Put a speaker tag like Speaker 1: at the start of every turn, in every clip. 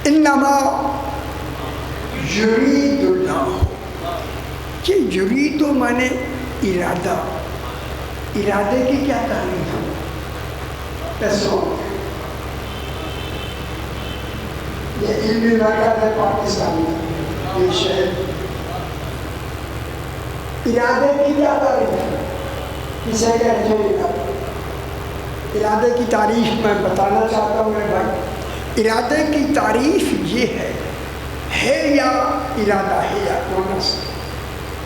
Speaker 1: انما یرید اللہ، کہ یرید مانے ارادہ، ارادے کی کیا تعریف ہے؟ پیسوں یہ علمی مرکز ہے پاکستان میں، یہ شہر ارادے کی کیا تعریف ہے؟ کسے کہتے ہیں ارادے کی تعریف میں بتانا چاہتا ہوں میرے بھائی۔ ارادے کی تعریف یہ ہے یا ارادہ ہے یا کون سا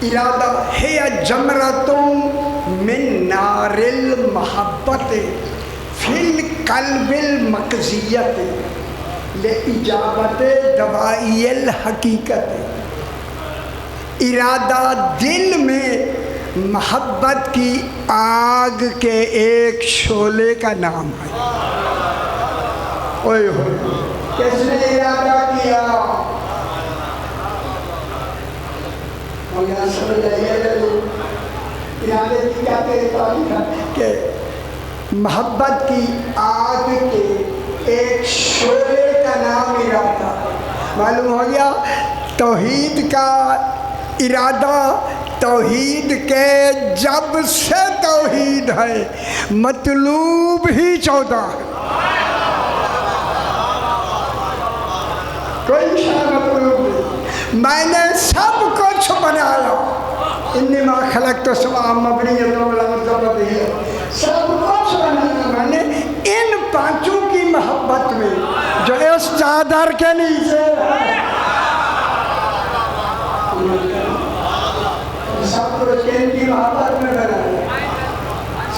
Speaker 1: ارادہ ہے یا جمرتم من نار المحبت فی القلب المقضیت لإجابت دوائی الحقیقت۔ ارادہ دل میں محبت کی آگ کے ایک شعلے کا نام ہے۔ اوئے ہوئے کس نے ارادہ کیا؟ ارادے کی کیا تعریف ہے؟ کہ محبت کی آگ کے ایک شعلے کا نام ارادہ۔ معلوم ہو گیا توحید کا ارادہ، توحید کے جب سے توحید ہے مطلوب ہی 14 ہے، کوئی شاہ مطلوب نہیں۔ میں نے سب کچھ بنایا، انما خلقت السماء مبنیۃ والارض، سب کچھ بنایا میں نے ان پانچوں کی محبت میں جو اس چادر کے نیچے ہے۔ سب کچھ ان کی محبت میں بنا،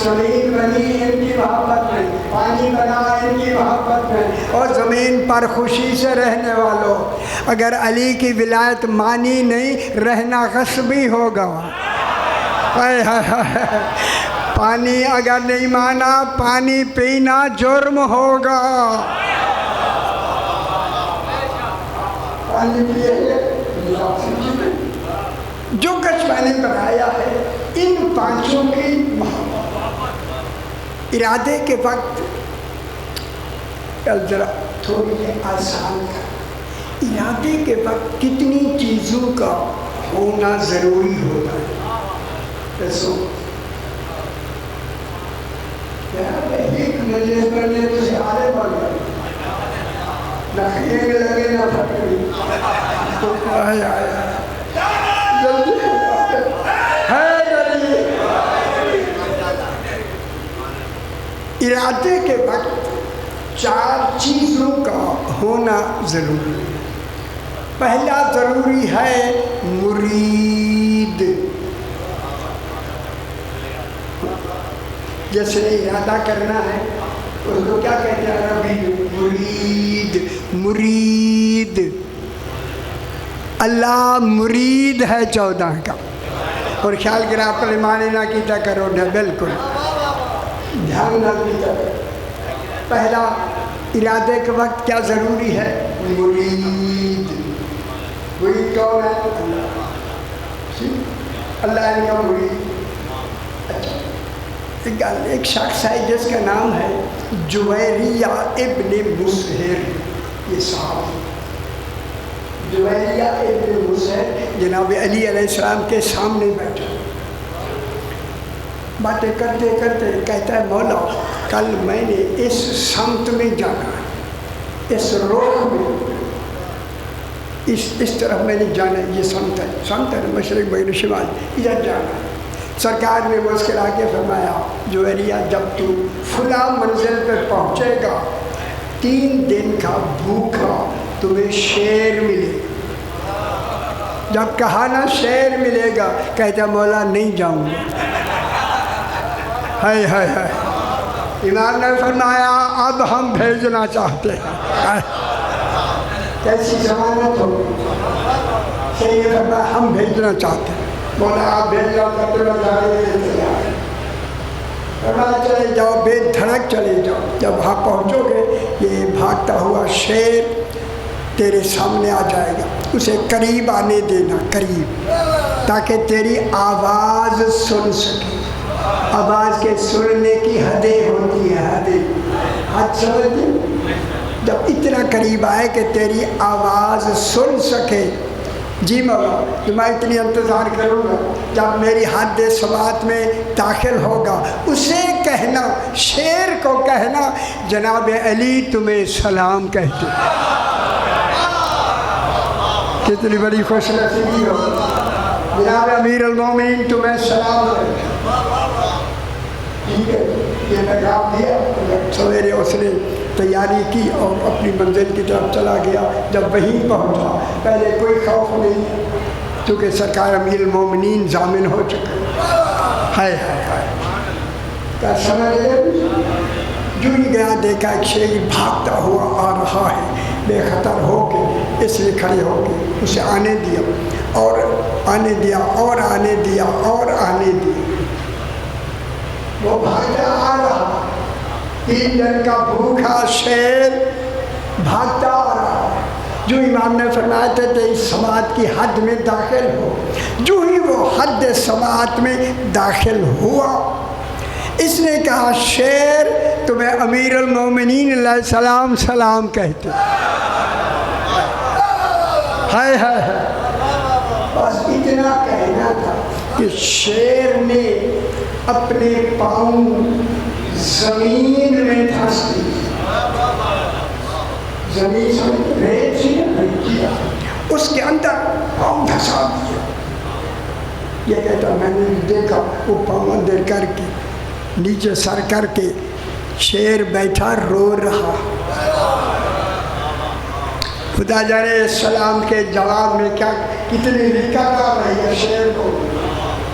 Speaker 1: زمین بنی ان کی محبت میں، پانی بنا ان کی محبت میں۔ اور زمین پر خوشی سے رہنے والوں، اگر علی کی ولایت مانی نہیں رہنا غصبی ہوگا۔ پانی اگر نہیں مانا پانی پینا جرم ہوگا۔ پانی پیے جو کچھ میں نے بنایا ہے ان پانچوں کی محبت۔ ارادے کے وقت ذرا تھوڑی آسان کر، ارادے کے وقت کتنی چیزوں کا ہونا ضروری ہوتا ہے؟ ایک مجلس کرنے تو سارے بڑھ گئے، نہ خیل لگے نہ پھٹکڑی، ارادے کے وقت 4 چیزوں کا ہونا ضروری ہے۔ پہلا ضروری ہے مرید، جیسے ارادہ کرنا ہے اس کو کیا کہتے ہیں عربی؟ مرید۔ مرید اللہ مرید ہے 14 کا، اور خیال کرا آپ معنی نہ کیتا کرو نہ، بالکل دھیان نہ کیتا کرو۔ پہلا ارادے کے وقت کیا ضروری ہے؟ مرید۔ مرید کون ہے؟ اللہ ان کا مرید۔ اچھا ایک شخص ہے جس کا نام ہے جویریہ ابن مسہر، یہ صحابی جویریہ ابن مسہر جناب علی علیہ السلام کے سامنے بیٹھا، باتیں کرتے کرتے کہتا ہے مولا کل میں نے اس سمت میں جانا ہے، اس رخ میں، اس طرف میں نے جانا ہے، یہ سمت ہے مشرق مغرب شمال، ادھر جانا ہے۔ سرکار نے مسکرا کے فرمایا جویریہ جب تو فلاں منزل پہ پہنچے گا 3 دن کا بھوکا تمہیں شیر ملے گا۔ جب کہا نا شیر ملے گا، کہتا مولا نہیں جاؤں گا۔ ہائے ہائے ہائے، امام نے فرمایا اب ہم بھیجنا چاہتے ہیں۔ کیسی ضمانت ہو؟ صحیح فرمایا ہم بھیجنا چاہتے ہیں۔ مولا آپ بھیجنا کرتے میں جانے کے انتظار ہے۔ فرمایا چلے جاؤ، بے دھڑک چلے جاؤ، جب وہاں پہنچو گے یہ بھاگتا ہوا شیر تیرے سامنے آ جائے گا، اسے قریب آنے دینا، قریب، تاکہ تیری آواز سن سکے۔ آواز کے سننے کی حدیں ہوتی ہیں، حدیں، حد سمجھتے جب اتنا قریب آئے کہ تیری آواز سن سکے، جی مولا تو میں اتنی انتظار کروں گا جب میری حد سماعت میں داخل ہوگا، اسے کہنا، شیر کو کہنا جناب علی تمہیں سلام کہتے۔ کتنی بڑی خوش نصیبی ہو، جناب امیر المومنین تمہیں سلام کہتے۔ ٹھیک ہے، یہ پیغام دیا، سویرے اس نے تیاری کی اور اپنی منزل کی طرف چلا گیا۔ جب وہیں پہنچا پہلے کوئی خوف نہیں، کیونکہ سرکار امیر المومنین ضامن ہو چکے۔ ہائے ہائے ہائے، کیا سمجھ لے؟ جو ہی گیا دیکھا ایک شیر بھاگتا ہوا آ رہا ہے، بے خطر ہو کے اس لیے کھڑے ہو کے اسے آنے دیا اور آنے دیا اور آنے دیا اور آنے دیا۔ وہ بھاگتا آ رہا، 3 دن کا بھوکا شیر بھاگتا آ رہا۔ جو امام نے فرمایا تھا کہ اس سماعت کی حد میں داخل ہو، جو ہی وہ حد سماعت میں داخل ہوا، اس نے کہا شیر تمہیں امیر المومنین علیہ السلام سلام کہتے۔ ہائے ہائے ہائے، بس اتنا کہنا تھا کہ شیر نے اپنے پاؤں زمین میں دھنس دی۔ زمین سے ریت سی کیا، اس کے اندر پاؤں دھسا دیا۔ یہ کہتا میں نے دیکھا وہ پاؤں اندر کر کے نیچے سر کر کے شیر بیٹھا رو رہا۔ خدا جانے السلام کے جواب میں کیا کتنی رکت آ رہی ہے شیر کو،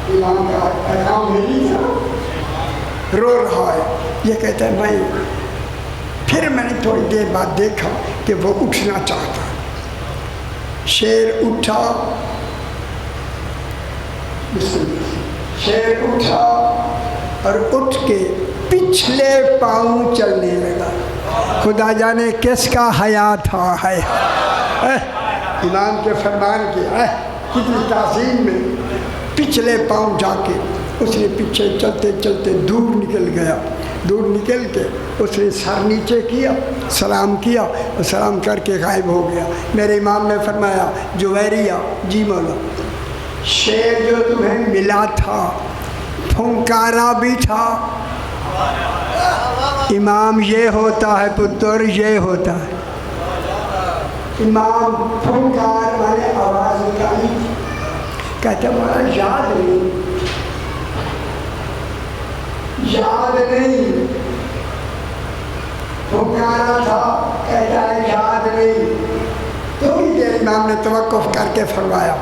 Speaker 1: امام کا پیغام ملی تھا، رو رہا ہے۔ یہ کہتا ہے پھر میں نے تھوڑی دیر بعد دیکھا کہ وہ اٹھنا چاہتا۔ شیر اٹھا، شیر اٹھا اور اٹھ کے پچھلے پاؤں چلنے لگا۔ خدا جانے کس کا حیا تھا، ہے امام کے فرمان کے کتنی تعظیم میں پچھلے پاؤں جا کے اس نے پیچھے چلتے چلتے دور نکل گیا۔ دور نکل کے اس نے سر نیچے کیا، سلام کیا اور سلام کر کے غائب ہو گیا۔ میرے امام نے فرمایا جویریہ، جی مولا شیر جو تمہیں ملا تھا پھنکارا بھی تھا۔ امام یہ ہوتا ہے پتر، یہ ہوتا ہے امام پھنکار والے آواز نکالی۔ کہتا مولا یاد نہیں، یاد نہیں، پھنکارا تھا، کہتا ہے یاد نہیں۔ تو ہی دیر امام نے توقف کر کے فرمایا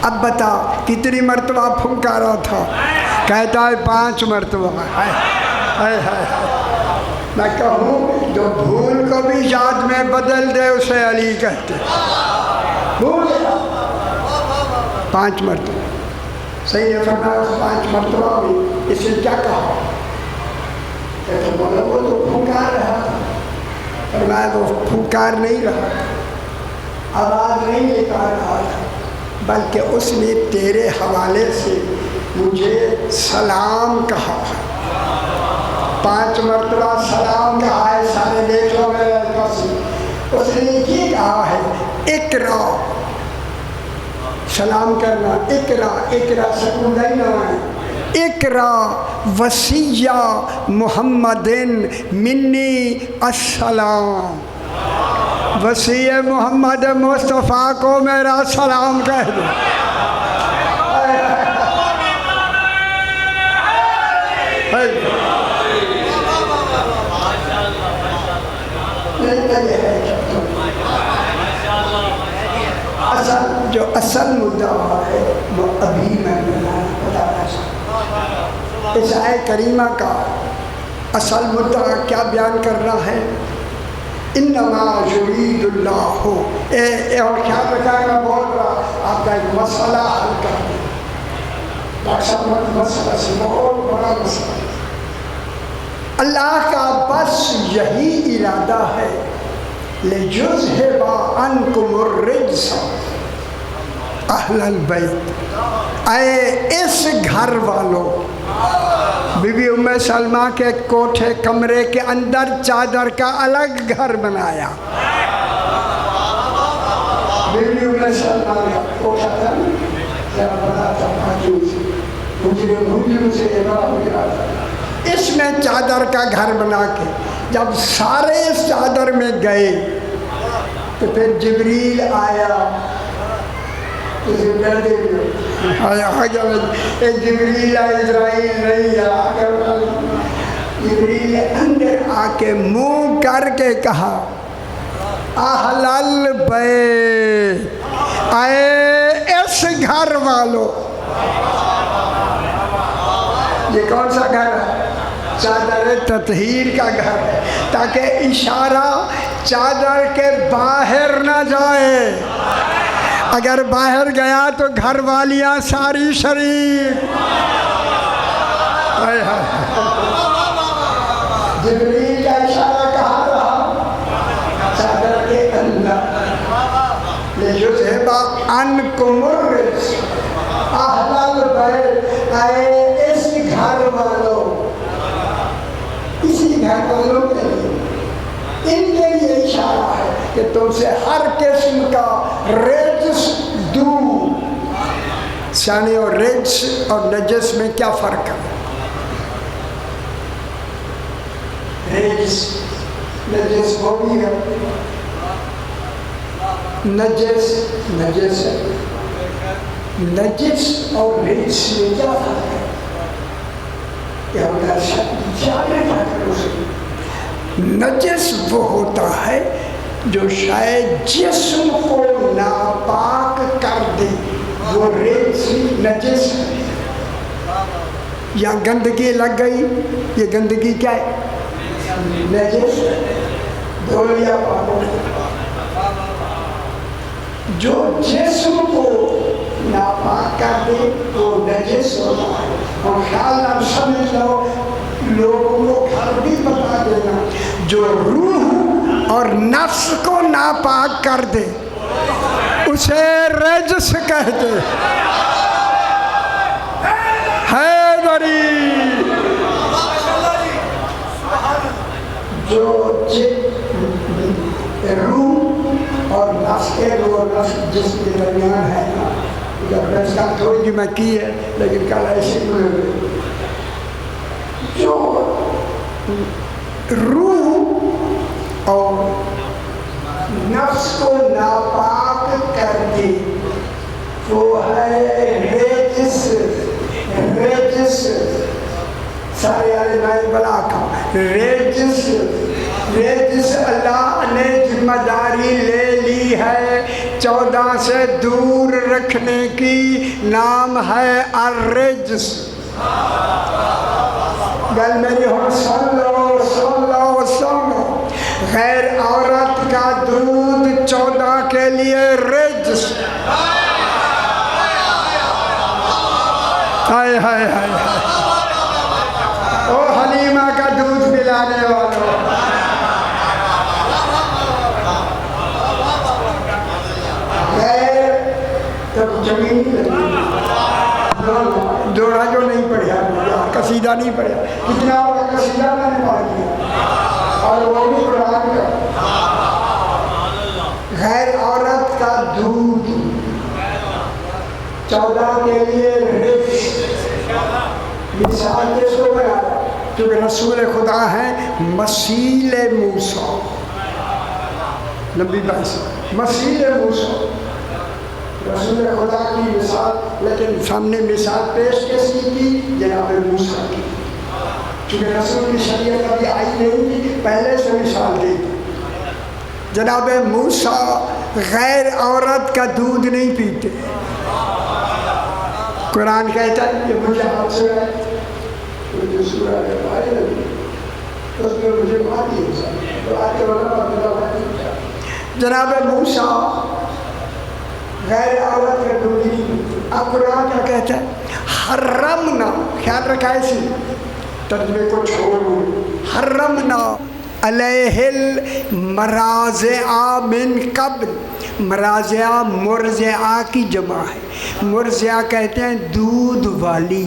Speaker 1: اب بتا کتنی مرتبہ پھنکارا تھا؟ کہتا ہے 5 مرتبہ۔ میں کہوں جو بھول کو بھی یاد میں بدل دے اسے علی کہتے۔ بھول 5 مرتبہ صحیح ہے، فرمایا 5 مرتبہ بھی اس نے کیا کہا؟ کہتے مولا وہ تو پھنکار رہا تھا۔ فرمایا وہ پھنکار نہیں رہا، آواز نہیں نکال رہا تھا، بلکہ اس نے تیرے حوالے سے مجھے سلام کہا ہے۔ 5 مرتبہ سلام کہا ہے، سارے دیکھ لو میرے پاس۔ اس نے یہ کہا ہے اقرا، سلام کرنا، اقرا، اقرا سکون نہیں نہ، اقرا وصیہ محمد منی السلام، وصی محمد مصطفیٰ کو میرا سلام کہہ دو۔ جو اصل مدعا ہے وہ ابھی میں بتانا چاہتا ہوں۔ اس آیت کریمہ کا اصل مدعا کیا بیان کر رہا ہے؟ انما یرید اللہ، اور خیال رکھا ہے میں بول رہا آپ کا ایک مسئلہ حل کر دیں۔ ڈاکٹر صاحب مسئلہ سے بہت بڑا مسئلہ، اللہ کا بس یہی ارادہ ہے لِيُذْهِبَ عَنْكُمُ الرِّجْسَ اہل البیت، اے اس گھر والوں بی بی ام سلمہ کے کوٹھے کمرے کے اندر چادر کا الگ گھر بنایا. بی بی ام سلمہ نے کوٹھا تھا جب بنا تھا اس میں چادر کا گھر بنا کے جب سارے اس چادر میں گئے تو پھر جبریل آیا. جبریل اسرائیل نہیں آیا. جبریل اندر آ کے منہ کر کے کہا اہل البیت، اے اس گھر والو. یہ کون سا گھر ہے؟ چادر تطہیر کا گھر ہے، تاکہ اشارہ چادر کے باہر نہ جائے. اگر باہر گیا تو گھر والیاں ساری شریک. جبریل کا اشارہ کہاں رہا؟ چادر کے اندر. لیذہب عنکم الرجس اہل البیت، اے اس گھر والوں. اسی گھر والوں کے لیے، ان کے لیے اشارہ ہے کہ تم سے ہر قسم کا رجس دور. سیانے اور رجس اور نجس میں کیا فرق ہے؟ رجس نجس وہ بھی ہے، نجس نجس ہے. نجس اور رجس میں کیا فرق ہے؟ نجس وہ ہوتا ہے جو شاید جسم کو ناپاک کر دے، وہ رجس نجس ہے. یا گندگی لگ گئی، یہ گندگی کیا ہے؟ نجس. دھو لیا پاکو. جو جسم کو ناپاک کر دے وہ نجس ہوتا ہے. اور خیال نہ سمجھ لو، لوگوں کو گھر بھی بتا دینا، جو روح اور نفس کو ناپاک کر دے اسے رجس کہتے. حیدری جو روح اور نفس کے جس کے درمیان ہے نا، جب کا تھوڑی میں کی ہے لیکن کل ایسے جو روح اور نفس کو ناپاک کر دے وہ ہے رجس. رجس سارے علماء بلا کا رجس. رجس اللہ نے ذمہ داری لے لی ہے 14 سے دور رکھنے کی، نام ہے الرجس. گل میری ہو سن لو سن لو سن لو. غیر عورت کا دودھ 14 کے لیے رجس. ہائے ہائے ہائے او حلیمہ کا دودھ پلانے والوں، جوڑا جو نہیں پڑھا، قصیدہ نہیں پڑھا. کتنا بڑا قصیدہ میں نے پڑھ دیا اور وہ بھی قرآن کا. غیر عورت کا دودھ 14 کے لیے رجس. مثال کس کو بنا؟ کیونکہ رسول خدا ہیں مسیل موسیٰ، لمبی بحث مسیل موسیٰ رسول خدا کی مثال. لیکن سامنے مثال پیش کیسی کی؟ جناب موسیٰ کی. کیونکہ رسول کی شریعت ابھی آئی نہیں تھی، پہلے سے مثال دی. جناب موسیٰ غیر عورت کا دودھ نہیں پیتے. قرآن کہتا ہے کہ مجھے ہاتھ سے ہے مجھے سورہ کے پائے لگی اس میں مجھے ماتی ہے. جناب موسیٰ غیر عورت کا دودھ نہیں پیتے. اب قرآن کیا کہتا ہے؟ حرمنا، خیال رکھا اسی ترجمے کو چھوڑو، حرمنا علیہ المراضع من قبل. مراضع مرضعہ کی جمع ہے. مرضعہ کہتے ہیں دودھ والی.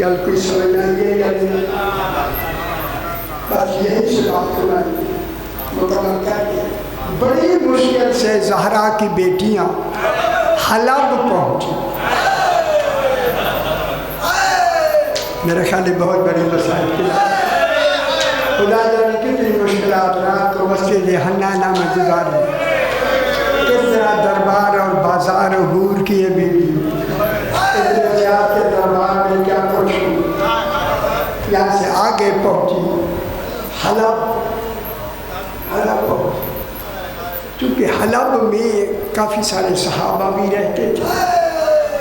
Speaker 1: گل کوئی سمجھ آئیے یا نہیں؟ بس یہی سے بات سنائی مکمل کر کے بڑی مشکل سے زہرا کی بیٹیاں حلب پہنچی. میرے خیال میں بہت بڑی مسائل کی خدا جانے کتنی مشکلات رات کو مسجد حنانہ میں گزاری، کتنا دربار اور بازار عبور کیے بھی کے دربار میں کیا کچھ یہاں سے آگے پہنچی حلب پہنچی. چونکہ حلب میں کافی سارے صحابہ بھی رہتے تھے،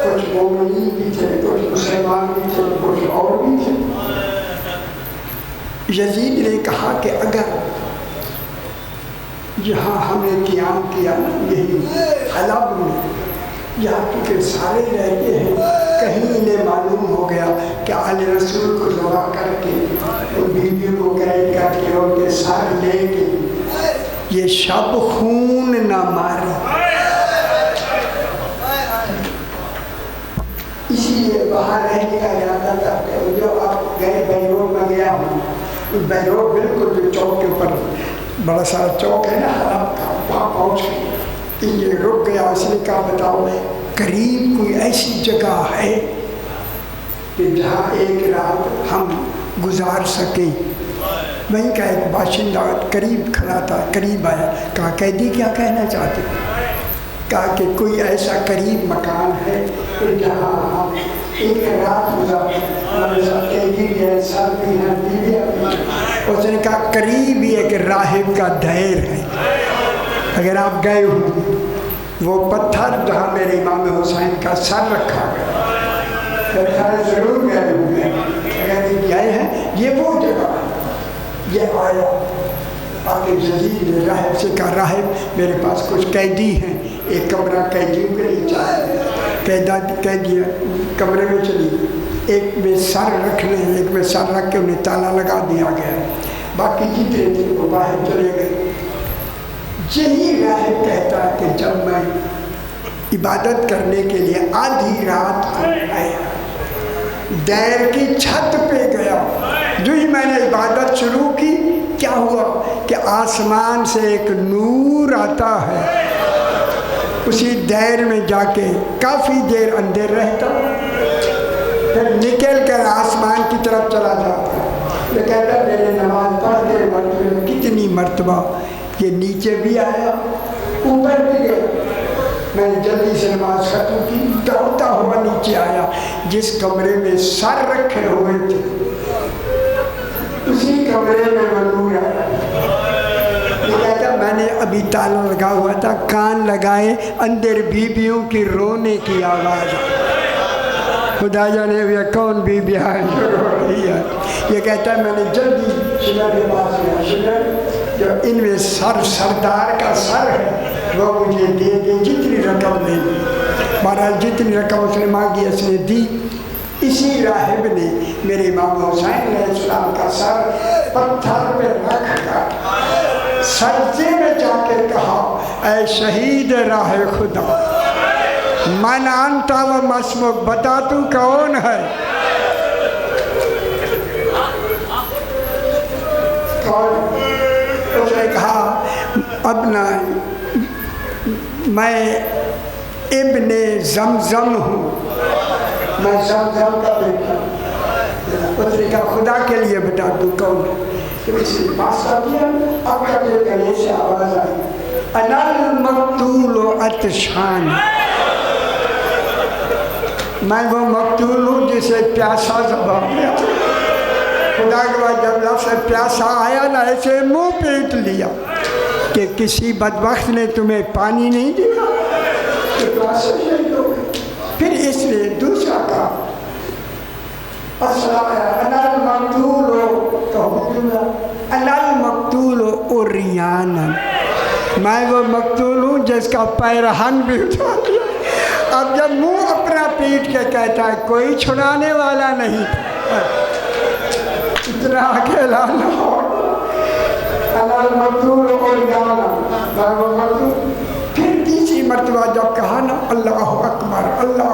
Speaker 1: کچھ مومنین بھی تھے، کچھ مسلمان بھی تھے، کچھ اور بھی تھے. یزید نے کہا کہ اگر جہاں ہم نے قیام کیا یہی حلب میں، یہاں کیونکہ سارے رہتے ہیں، کہیں انہیں معلوم ہو گیا کہ آل رسول کو ذبح کر کے ان بیویوں کو قید کر کے ان کے سر لے کے یہ شب خون نہ مارے، اسی لیے باہر رہنے کا ارادہ تھا. کہ جو آپ گئے بیروٹ میں گیا ہوں، بیروٹ بالکل جو چوک کے اوپر بڑا سارا چوک ہے نا حلب کا، وہاں پہنچ گئے. یہ رک گیا. اس نے کہا بتاؤ قریب کوئی ایسی جگہ ہے کہ جہاں ایک رات ہم گزار سکیں. وہیں کا ایک باشندہ قریب کھڑا تھا، قریب آیا. کہا قیدی کیا کہنا چاہتے؟ کہا کہ کوئی ایسا قریب مکان ہے کہ جہاں ہم ایک رات گزار سکیں. قیدی بھی ہے، سر بھی ہیں، بیویاں بھی ہیں. اس نے کہا قریب ہی ایک راہب کا دیر ہے، اگر آپ گئے ہوں وہ پتھر جہاں میرے امام حسین کا سر رکھا گیا، ضرور گئے ہوں گے. اگر گئے ہیں یہ وہ جگہ ہے. یہ آیا آگے یزید نے راہب سے کہا راہب میرے پاس کچھ قیدی ہیں، ایک کمرہ قیدیوں کے لیے چاہیے. قیدی کمرے میں چلی، ایک میں سر رکھنے، ایک میں سر رکھ کے انہیں تالا لگا دیا گیا، باقی جتنے تھے وہ باہر چلے گئے. یہی راہب کہتا ہے کہ جب میں عبادت کرنے کے لیے آدھی رات کو آیا، دیر کی چھت پہ گیا، جو ہی میں نے عبادت شروع کی کیا ہوا کہ آسمان سے ایک نور آتا ہے، اسی دیر میں جا کے کافی دیر اندر رہتا، پھر نکل کر آسمان کی طرف چلا جاتا. یہ کہتا ہے میں نے نماز پڑھتے وقت کتنی مرتبہ یہ نیچے بھی آیا اوپر بھی گیا. میں نے جلدی سے نماز ختم کی، دوڑتا ہوا نیچے آیا. جس کمرے میں سر رکھے ہوئے تھے اسی کمرے میں وہ نور آیا. یہ کہتا میں نے ابھی تالا لگا ہوا تھا، کان لگائے، اندر بیویوں کی رونے کی آواز. خدا جانے اب کون بیوی ہے جو رو رہی ہے. یہ کہتا ہے میں نے جلدی شنر کے پاس گیا. شنر جو ان میں سردار کا سر ہے وہ مجھے دے دے، جتنی رقم لے لی. بہرحال جتنی رقم اس نے مانگی اس نے دی. اسی راہب نے میرے امام حسین علیہ السلام کا سر پتھر پہ رکھ کر سجدے میں جا کے کہا اے شہید راہ خدا، من انت و مسمک، بتا تو کون ہے؟ اس نے کہا اب نہ، میں ابن زمزم ہوں، میں زمزم کا بیٹا. اس نے کہا خدا کے لیے بتا تو کون ہے؟ تو اسی پاس آ گیا. اب کا جو گلے سے آواز آئی انا المقتول عطشان، میں وہ مقتول ہوں جسے پیاسا ذبح کیا. خدا کے بعد جب لفظ پیاسا آیا نا ایسے منہ پیٹ لیا کہ کسی بدبخت نے تمہیں پانی نہیں دیا تو پیاسے شہید ہو گئے. پھر اس نے دوسرا کہا انا المقتول انا المقتول عریانا، میں وہ مقتول ہوں جس کا پیرہن بھی اٹھا دیا. اب جب منہ اپنا پیٹ کے کہتا ہے کوئی چھڑانے والا نہیں، اتنا اکیلا نہ ہو. انا المقتول عریانا، میں وہ مقتول. پھر تیسری مرتبہ جب کہا نا اللہ اکبر اللہ